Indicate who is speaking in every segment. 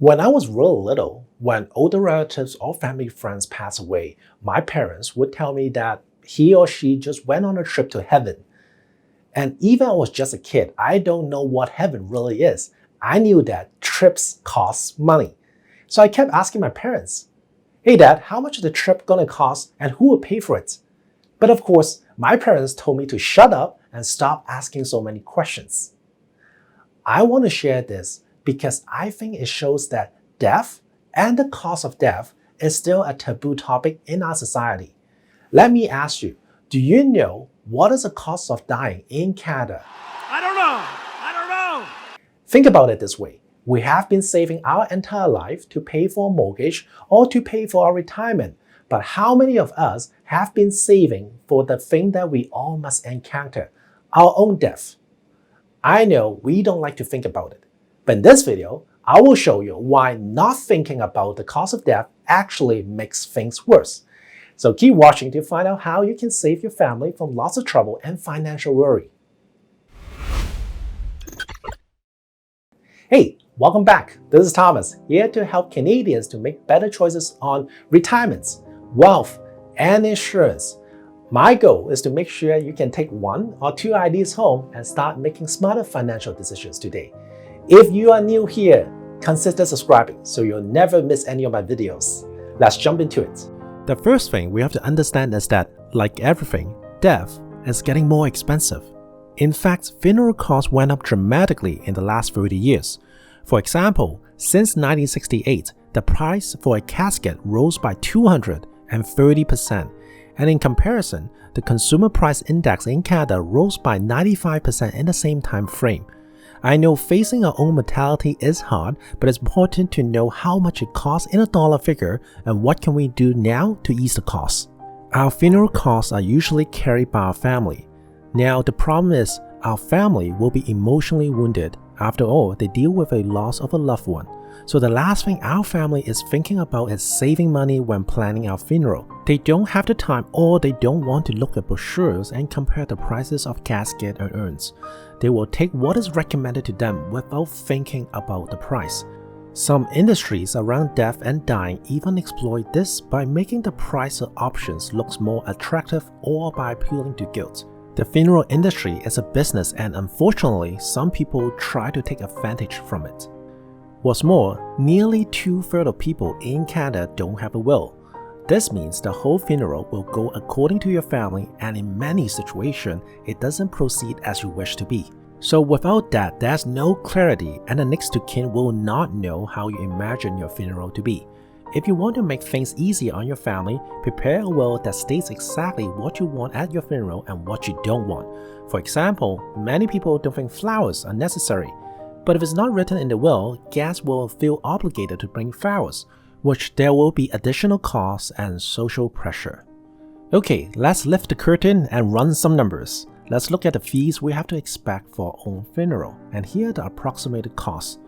Speaker 1: When I was real little, when older relatives or family friends pass away, my parents would tell me that he or she just went on a trip to heaven. And even I was just a kid, I don't know what heaven really is. I knew that trips cost money. So I kept asking my parents, "Hey dad, how much is the trip gonna cost and who will pay for it?" But of course, my parents told me to shut up and stop asking so many questions. I want to share this because I think it shows that death and the cost of death is still a taboo topic in our society. Let me ask you, do you know what is the cost of dying in Canada?
Speaker 2: I don't know.
Speaker 1: Think about it this way. We have been saving our entire life to pay for a mortgage or to pay for our retirement. But how many of us have been saving for the thing that we all must encounter, our own death? I know we don't like to think about it, but in this video, I will show you why not thinking about the cost of death actually makes things worse. So keep watching to find out how you can save your family from lots of trouble and financial worry. Hey, welcome back. This is Thomas, here to help Canadians to make better choices on retirements, wealth, and insurance. My goal is to make sure you can take one or two ideas home and start making smarter financial decisions today. If you are new here, consider subscribing so you'll never miss any of my videos. Let's jump into it. The first thing we have to understand is that, like everything, death is getting more expensive. In fact, funeral costs went up dramatically in the last 30 years. For example, since 1968, the price for a casket rose by 230%. And in comparison, the Consumer Price Index in Canada rose by 95% in the same time frame. I know facing our own mortality is hard, but it's important to know how much it costs in a dollar figure and what can we do now to ease the costs. Our funeral costs are usually carried by our family. Now, the problem is our family will be emotionally wounded. After all, they deal with a loss of a loved one. So the last thing our family is thinking about is saving money when planning our funeral. They don't have the time or they don't want to look at brochures and compare the prices of casket and urns. They will take what is recommended to them without thinking about the price. Some industries around death and dying even exploit this by making the price of options look more attractive or by appealing to guilt. The funeral industry is a business and unfortunately, some people try to take advantage from it. What's more, nearly 2/3 of people in Canada don't have a will. This means the whole funeral will go according to your family and in many situations, it doesn't proceed as you wish to be. So without that, there's no clarity and the next of kin will not know how you imagine your funeral to be. If you want to make things easier on your family, prepare a will that states exactly what you want at your funeral and what you don't want. For example, many people don't think flowers are necessary. But if it's not written in the will, guests will feel obligated to bring flowers, which there will be additional costs and social pressure. Okay, let's lift the curtain and run some numbers. Let's look at the fees we have to expect for our own funeral, and here are the approximated costs.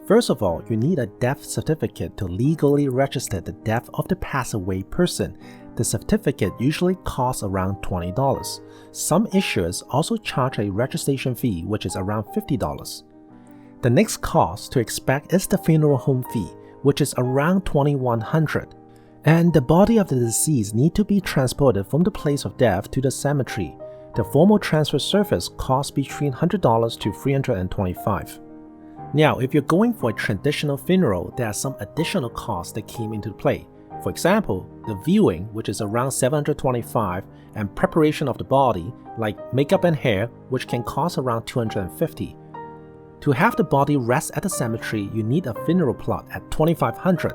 Speaker 1: First of all, you need a death certificate to legally register the death of the passed away person. The certificate usually costs around $20. Some issuers also charge a registration fee, which is around $50. The next cost to expect is the funeral home fee, which is around $2,100. And the body of the deceased need to be transported from the place of death to the cemetery. The formal transfer service costs between $100 to $325. Now, if you're going for a traditional funeral, there are some additional costs that came into play. For example, the viewing, which is around $725, and preparation of the body, like makeup and hair, which can cost around $250. To have the body rest at the cemetery, you need a funeral plot at $2,500,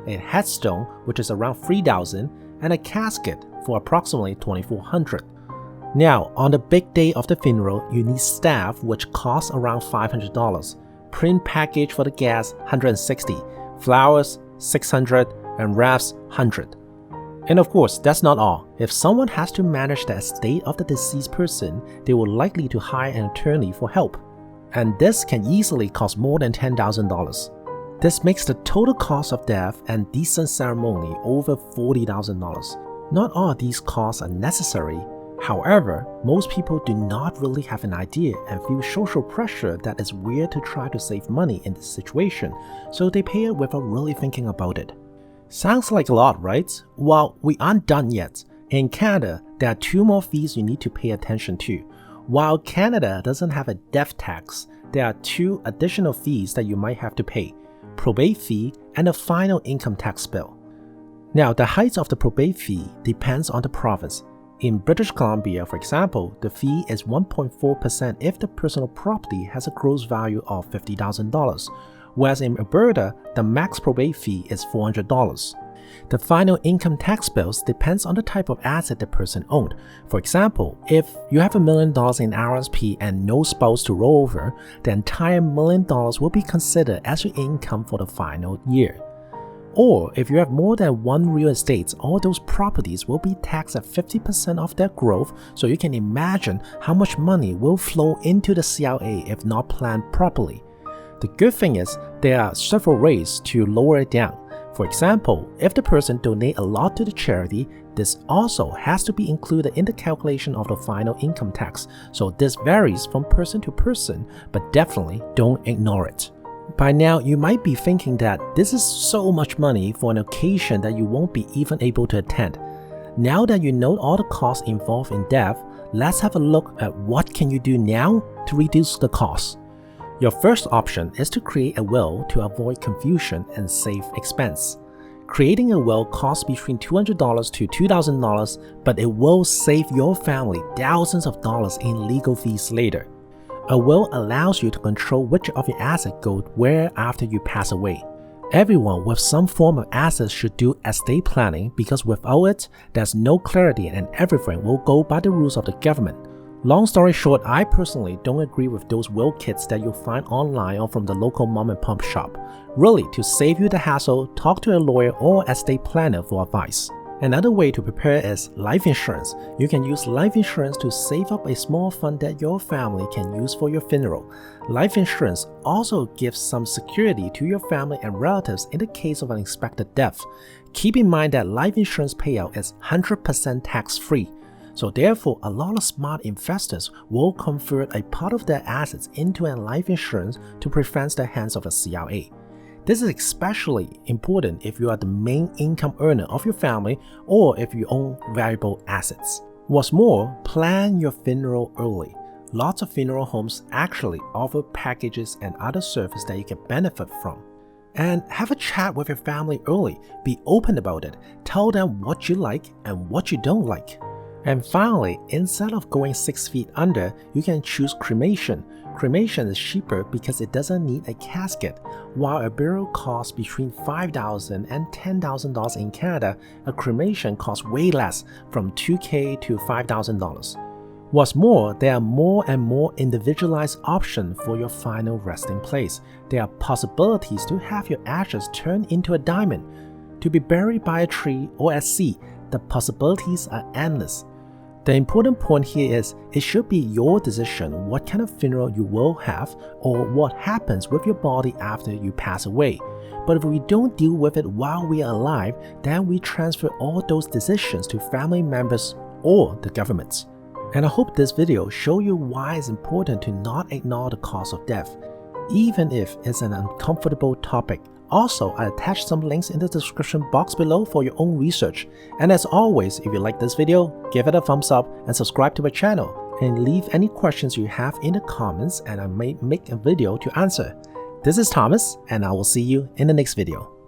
Speaker 1: a headstone, which is around $3,000, and a casket for approximately $2,400. Now, on the big day of the funeral, you need staff, which costs around $500, print package for the guests $160, flowers $600, and wraps $100. And of course, that's not all. If someone has to manage the estate of the deceased person, they will likely to hire an attorney for help. And this can easily cost more than $10,000. This makes the total cost of death and decent ceremony over $40,000. Not all of these costs are necessary. However, most people do not really have an idea and feel social pressure that it's weird to try to save money in this situation, so they pay it without really thinking about it. Sounds like a lot, right? Well, we aren't done yet. In Canada, there are 2 more fees you need to pay attention to. While Canada doesn't have a death tax, there are 2 additional fees that you might have to pay: probate fee and a final income tax bill. Now, the height of the probate fee depends on the province. In British Columbia, for example, the fee is 1.4% if the personal property has a gross value of $50,000, whereas in Alberta, the max probate fee is $400. The final income tax bills depends on the type of asset the person owned. For example, if you have $1 million in RSP and no spouse to roll over, the entire $1 million will be considered as your income for the final year. Or if you have more than 1 real estate, all those properties will be taxed at 50% of their growth, so you can imagine how much money will flow into the CRA if not planned properly. The good thing is there are several ways to lower it down. For example, if the person donates a lot to the charity, this also has to be included in the calculation of the final income tax, so this varies from person to person, but definitely don't ignore it. By now, you might be thinking that this is so much money for an occasion that you won't be even able to attend. Now that you know all the costs involved in death, let's have a look at what can you do now to reduce the costs. Your first option is to create a will to avoid confusion and save expense. Creating a will costs between $200 to $2,000, but it will save your family thousands of dollars in legal fees later. A will allows you to control which of your assets go where after you pass away. Everyone with some form of assets should do estate planning because without it, there's no clarity and everything will go by the rules of the government. Long story short, I personally don't agree with those will kits that you'll find online or from the local mom and pop shop. Really, to save you the hassle, talk to a lawyer or estate planner for advice. Another way to prepare is life insurance. You can use life insurance to save up a small fund that your family can use for your funeral. Life insurance also gives some security to your family and relatives in the case of unexpected death. Keep in mind that life insurance payout is 100% tax-free. So therefore, a lot of smart investors will convert a part of their assets into a life insurance to prevent the hands of a CRA. This is especially important if you are the main income earner of your family or if you own valuable assets. What's more, plan your funeral early. Lots of funeral homes actually offer packages and other services that you can benefit from. And have a chat with your family early. Be open about it. Tell them what you like and what you don't like. And finally, instead of going 6 feet under, you can choose cremation. Cremation is cheaper because it doesn't need a casket. While a burial costs between $5,000 and $10,000 in Canada, a cremation costs way less, from $2,000 to $5,000. What's more, there are more and more individualized options for your final resting place. There are possibilities to have your ashes turned into a diamond, to be buried by a tree or at sea. The possibilities are endless. The important point here is it should be your decision what kind of funeral you will have or what happens with your body after you pass away. But if we don't deal with it while we are alive, then we transfer all those decisions to family members or the government. And I hope this video showed you why it's important to not ignore the cause of death, even if it's an uncomfortable topic. Also, I attached some links in the description box below for your own research. And as always, if you like this video, give it a thumbs up and subscribe to my channel. And leave any questions you have in the comments and I may make a video to answer. This is Thomas and I will see you in the next video.